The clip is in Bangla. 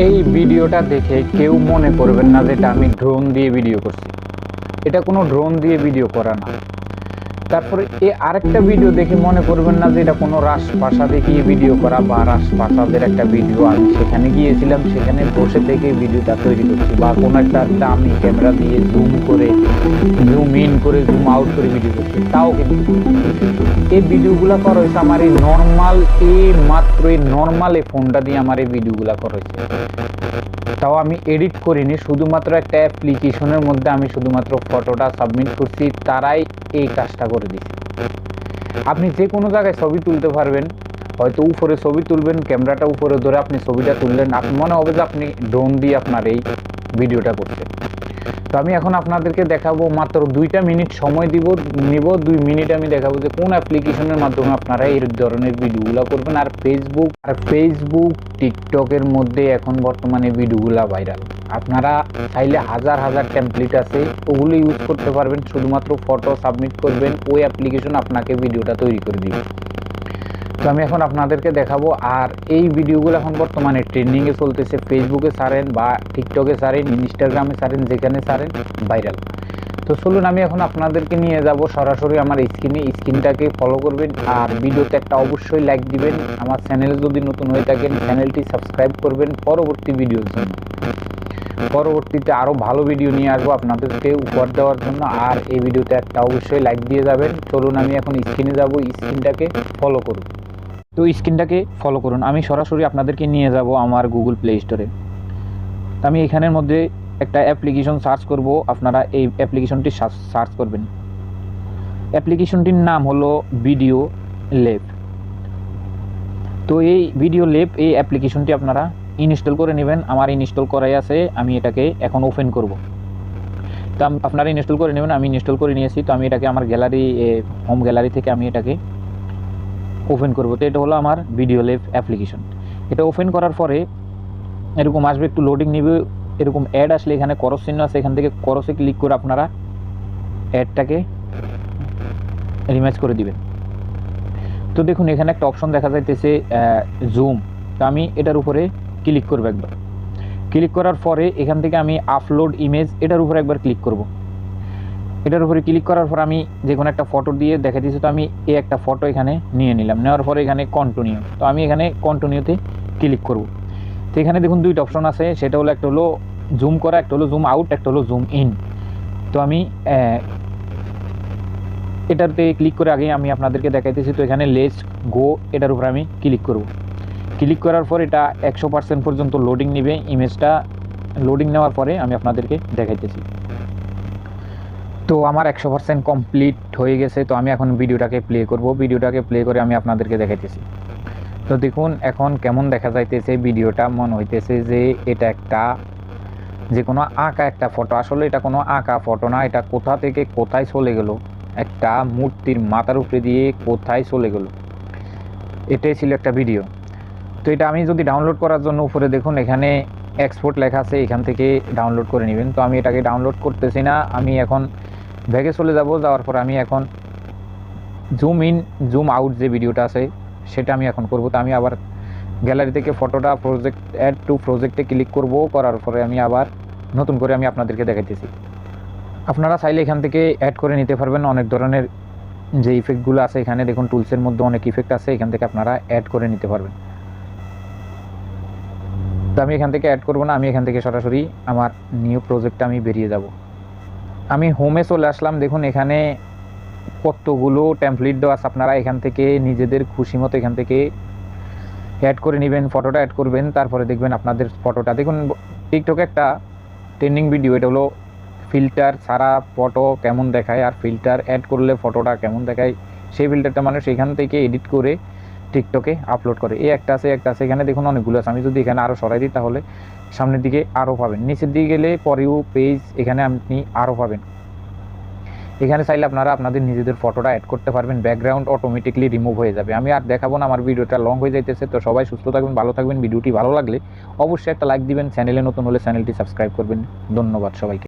এই ভিডিওটা দেখে কেউ মনে করবেন না যে এটা আমি ড্রোন দিয়ে ভিডিও করছি। এটা কোনো ড্রোন দিয়ে ভিডিও করা না। তারপরে আরেকটা ভিডিও দেখে মনে করবেন না যে এটা কোনো রাজপ্রাসাদে গিয়ে ভিডিও করা বা রাজপ্রাসাদের একটা ভিডিও আমি সেখানে গিয়েছিলাম, সেখানে বসে থেকে ভিডিওটা তৈরি করছি, বা কোনো একটা দামি ক্যামেরা দিয়ে জুম করে, জুম ইন করে, জুম আউট করে ভিডিও করছি, তাও কিন্তু এই ভিডিওগুলো করা হয়েছে আমার এই নর্মাল, মাত্র এই নর্মাল এই ফোনটা দিয়ে আমার এই ভিডিওগুলো করা হয়েছে। তাও আমি এডিট করিনি, শুধুমাত্র একটা অ্যাপ্লিকেশনের মধ্যে আমি শুধুমাত্র ফটোটা সাবমিট করছি, তারাই এই কাজটা করে দিচ্ছে। আপনি যে কোনো জায়গায় ছবি তুলতে পারবেন, হয়তো উপরে ছবি তুলবেন, ক্যামেরাটা উপরে ধরে আপনি ছবিটা তুললেন, আপনি মনে হবে যে আপনি ড্রোন দিয়ে আপনার এই ভিডিওটা করছেন। তো আমি এখন আপনাদেরকে দেখাবো, মাত্র 2টা মিনিট সময় নিব 2 মিনিট আমি দেখাবো যে কোন অ্যাপ্লিকেশনের মাধ্যমে আপনারা এই ধরনের ভিডিওগুলো করবেন। আর ফেসবুক টিকটকের মধ্যে এখন বর্তমানে ভিডিওগুলো ভাইরাল। আপনারা চাইলে হাজার হাজার টেমপ্লেট আছে, ওগুলো ইউজ করতে পারবেন। শুধুমাত্র ফটো সাবমিট করবেন, ওই অ্যাপ্লিকেশন আপনাকে ভিডিওটা তৈরি করে দিবে। তো আমি এখন আপনাদেরকে দেখাবো। আর এই ভিডিওগুলো এখন বর্তমানে ট্রেন্ডিংয়ে চলতেছে। ফেসবুকে ছাড়েন বা টিকটকে ছাড়েন, ইনস্টাগ্রামে ছাড়েন, যেখানে ছাড়েন ভাইরাল। তো চলুন আমি এখন আপনাদেরকে নিয়ে যাব সরাসরি আমার স্ক্রিনটাকে ফলো করবেন। আর ভিডিওতে একটা অবশ্যই লাইক দিবেন। আমার চ্যানেলে যদি নতুন হয়ে থাকেন চ্যানেলটি সাবস্ক্রাইব করবেন পরবর্তী ভিডিওর জন্য। পরবর্তীতে আরও ভালো ভিডিও নিয়ে আসবো আপনাদেরকে উপহার দেওয়ার জন্য। আর এই ভিডিওতে একটা অবশ্যই লাইক দিয়ে যাবেন। চলুন আমি এখন স্ক্রিনে যাব, স্ক্রিনটাকে ফলো করুন। তো স্ক্রিনটাকে ফলো করুন, আমি সরাসরি আপনাদেরকে নিয়ে যাব আমার গুগল প্লে স্টোরে। আমি এখানের মধ্যে একটা অ্যাপ্লিকেশন সার্চ করব, আপনারা এই অ্যাপ্লিকেশনটি সার্চ করবেন। অ্যাপ্লিকেশনটির নাম হলো ভিডিও ল্যাব। তো এই ভিডিও ল্যাব এই অ্যাপ্লিকেশনটি আপনারা ইনস্টল করে নেবেন। আমার ইনস্টল করাই আছে, আমি এটাকে এখন ওপেন করব। তো আপনারা ইনস্টল করে নেবেন, আমি ইনস্টল করে নিয়েছি। তো আমি এটাকে আমার গ্যালারি, হোম গ্যালারি থেকে আমি এটাকে ওপেন করব। তো এটা হলো আমার ভিডিও ল্যাব অ্যাপ্লিকেশন। এটা ওপেন করার পরে এরকম আসবে, একটু লোডিং নেবে। এরকম অ্যাড আসলে এখানে ক্রস চিহ্ন আছে, এখান থেকে ক্রসে ক্লিক করে আপনারা অ্যাডটাকে রিমাইজ করে দিবেন। তো দেখুন এখানে একটা অপশন দেখা যাইতেছে জুম। তো আমি এটার উপরে ক্লিক করব একবার। ক্লিক করার পরে এখান থেকে আমি আপলোড ইমেজ, এটার উপরে একবার ক্লিক করব। এটার উপরে ক্লিক করার পর আমি যে কোনো একটা ফটো দিয়ে দেখা দিচ্ছি। তো আমি এই একটা ফটো এখানে নিয়ে নিলাম, নেওয়ার পরে এখানে কন্টিনিউ। তো আমি এখানে কন্টিনিউতে ক্লিক করব। তো এখানে দেখুন 2টা অপশন আছে, সেটা হলো একটা হলো জুম করা, একটা হলো জুম আউট, একটা হলো জুম ইন। তো আমি এটাতে ক্লিক করে আগে আমি আপনাদেরকে দেখাইতেছি। তো এখানে লেটস গো, এটার উপরে আমি ক্লিক করব। ক্লিক করার পর এটা 100% পর্যন্ত লোডিং নেবে। ইমেজটা লোডিং নেওয়ার পরে আমি আপনাদেরকে দেখাইতেছি। তো আমার 100% কমপ্লিট হয়ে গেছে। তো আমি এখন ভিডিওটাকে প্লে করব। ভিডিওটাকে প্লে করে আমি আপনাদেরকে দেখাইতেছি। তো দেখুন এখন কেমন দেখা যাইতেছে ভিডিওটা। মনে হইতেছে যে এটা একটা যে কোনো আঁকা একটা ফটো। আসলে এটা কোনো আঁকা ফটো না, এটা কোথা থেকে কোথায় চলে গেল, একটা মূর্তির মাথার উপরে দিয়ে কোথায় চলে গেল, এটাই ছিল একটা ভিডিও। তো এটা আমি যদি ডাউনলোড করার জন্য উপরে দেখুন এখানে এক্সপোর্ট লেখা আছে, এখান থেকে ডাউনলোড করে নেবেন। তো আমি এটাকে ডাউনলোড করতেছি না, আমি এখন ব্যাগে চলে যাব। যাওয়ার পর আমি এখন জুম ইন জুম আউট যে ভিডিওটা আছে সেটা আমি এখন করব। তো আমি আবার গ্যালারি থেকে ফটোটা প্রজেক্ট অ্যাড টু প্রজেক্টে ক্লিক করব। করার পরে আমি আবার নতুন করে আমি আপনাদেরকে দেখাইতেছি। আপনারা চাইলে এখান থেকে অ্যাড করে নিতে পারবেন অনেক ধরনের যে ইফেক্টগুলো আছে। এখানে দেখুন টুলসের মধ্যে অনেক ইফেক্ট আছে, এখান থেকে আপনারা অ্যাড করে নিতে পারবেন। তো আমি এখান থেকে অ্যাড করব না, আমি এখান থেকে সরাসরি আমার নিউ প্রজেক্টটা আমি বেরিয়ে যাব। আমি হোমে চলে আসলাম। দেখুন এখানে কতগুলো টেমপ্লেট দেওয়া আছে, আপনারা এখান থেকে নিজেদের খুশি মতো এখান থেকে অ্যাড করে নেবেন, ফটোটা অ্যাড করবেন। তারপরে দেখবেন আপনাদের ফটোটা, দেখুন টিকটকে একটা ট্রেন্ডিং ভিডিও, এটা হলো ফিল্টার ছাড়া ফটো কেমন দেখায় আর ফিল্টার অ্যাড করলে ফটোটা কেমন দেখায়, সেই ফিল্টারটা মানুষ এখান থেকে এডিট করে টিকটকে আপলোড করে। এই একটা আছে, এখানে দেখুন অনেকগুলো আছে। আমি যদি এখানে আরও সরাই দিই তাহলে সামনের দিকে আরও পাবেন, নিচের দিকে গেলে পর ইউ পেজ, এখানে আপনি আরও পাবেন। এখানে চাইলে আপনারা আপনাদের নিজেদের ফটোটা অ্যাড করতে পারবেন, ব্যাকগ্রাউন্ড অটোমেটিকলি রিমুভ হয়ে যাবে। আমি আর দেখাবো না, আমার ভিডিওটা লং হয়ে যাইতেছে। তো সবাই সুস্থ থাকবেন, ভালো থাকবেন। ভিডিওটি ভালো লাগলে অবশ্যই একটা লাইক দিবেন, চ্যানেলে নতুন হলে চ্যানেলটি সাবস্ক্রাইব করবেন। ধন্যবাদ সবাইকে।